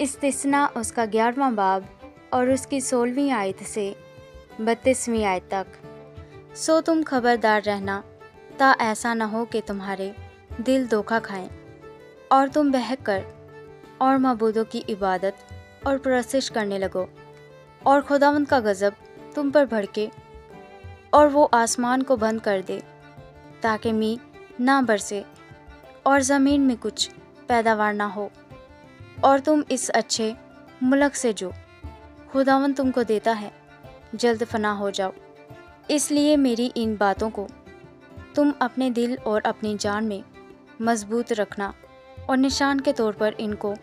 استثنا اس کا 11واں باب اور اس کی 16ویں آیت سے 32ویں آیت تک۔ سو تم خبردار رہنا تا ایسا نہ ہو کہ تمہارے دل دھوکہ کھائیں اور تم بہک کر اور معبودوں کی عبادت اور پرستش کرنے لگو، اور خداوند کا غضب تم پر بھڑکے اور وہ آسمان کو بند کر دے تاکہ میںہ نہ برسے اور زمین میں کچھ پیداوار نہ ہو، اور تم اس اچھے ملک سے جو خداوند تم کو دیتا ہے جلد فنا ہو جاؤ۔ اس لیے میری ان باتوں کو تم اپنے دل اور اپنی جان میں مضبوط رکھنا اور نشان کے طور پر ان کو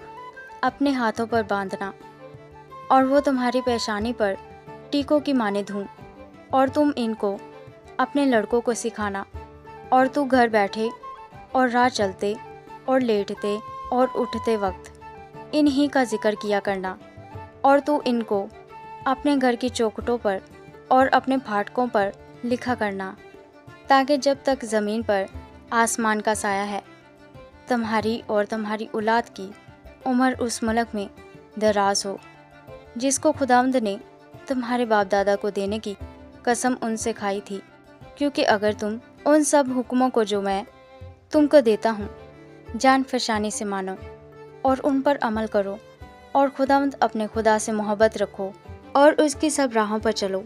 اپنے ہاتھوں پر باندھنا، اور وہ تمہاری پیشانی پر ٹیکوں کی مانند ہوں، اور تم ان کو اپنے لڑکوں کو سکھانا، اور تو گھر بیٹھے اور راہ چلتے اور لیٹتے اور اٹھتے وقت انہی کا ذکر کیا کرنا، اور تو ان کو اپنے گھر کی چوکھٹوں پر اور اپنے پھاٹکوں پر لکھا کرنا، تاکہ جب تک زمین پر آسمان کا سایہ ہے تمہاری اور تمہاری اولاد کی عمر اس ملک میں دراز ہو جس کو خداوند نے تمہارے باپ دادا کو دینے کی قسم ان سے کھائی تھی، کیونکہ اگر تم ان سب حکموں کو جو میں تم کو دیتا ہوں جان فشانی سے مانو اور ان پر عمل کرو، اور خداوند اپنے خدا سے محبت رکھو اور اس کی سب راہوں پر چلو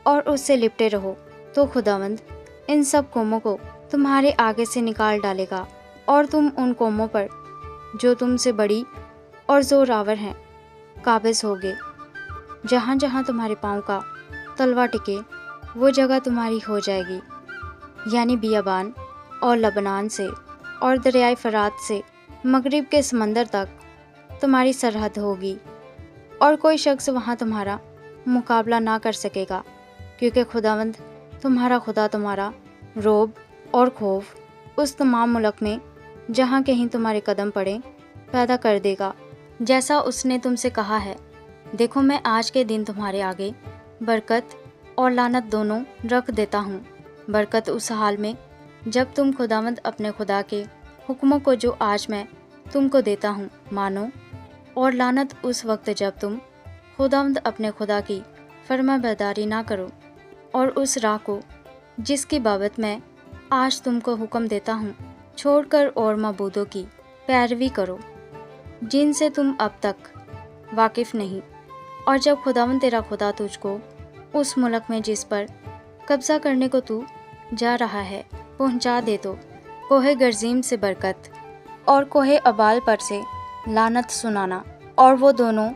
اور اس سے لپٹے رہو، تو خداوند ان سب قوموں کو تمہارے آگے سے نکال ڈالے گا، اور تم ان قوموں پر جو تم سے بڑی اور زور آور ہیں قابض ہوگے۔ جہاں جہاں تمہارے پاؤں کا تلوا ٹکے وہ جگہ تمہاری ہو جائے گی، یعنی بیابان اور لبنان سے اور دریائے فرات سے مغرب کے سمندر تک تمہاری سرحد ہوگی، اور کوئی شخص وہاں تمہارا مقابلہ نہ کر سکے گا، کیونکہ خداوند تمہارا خدا تمہارا رعب اور خوف اس تمام ملک میں جہاں کہیں تمہارے قدم پڑیں پیدا کر دے گا، جیسا اس نے تم سے کہا ہے۔ دیکھو میں آج کے دن تمہارے آگے برکت اور لعنت دونوں رکھ دیتا ہوں۔ برکت اس حال میں جب تم خداوند اپنے خدا کے حکموں کو جو آج میں تم کو دیتا ہوں مانو، اور لعنت اس وقت جب تم خداوند اپنے خدا کی فرما برداری نہ کرو اور اس راہ کو جس کی بابت میں آج تم کو حکم دیتا ہوں چھوڑ کر اور معبودوں کی پیروی کرو جن سے تم اب تک واقف نہیں، اور جب خداوند تیرا خدا تجھ کو اس ملک میں جس پر قبضہ کرنے کو تو جا رہا ہے پہنچا دے تو کوہ گرزیم سے برکت اور کوہ ابال پر سے لعنت سنانا، اور وہ دونوں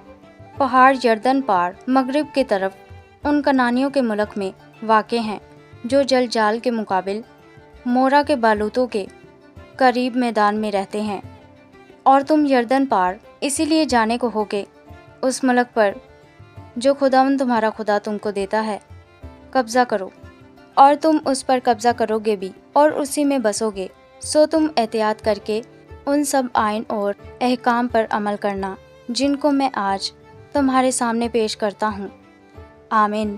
پہاڑ یردن پار مغرب کی طرف ان کنانیوں کے ملک میں واقع ہیں جو جل جال کے مقابل مورا کے بالوتوں کے قریب میدان میں رہتے ہیں، اور تم یردن پار اسی لیے جانے کو ہوگے اس ملک پر جو خداوند تمہارا خدا تم کو دیتا ہے قبضہ کرو، اور تم اس پر قبضہ کرو گے بھی اور اسی میں بسو گے۔ سو تم احتیاط کر کے ان سب آئین اور احکام پر عمل کرنا جن کو میں آج تمہارے سامنے پیش کرتا ہوں۔ آمین۔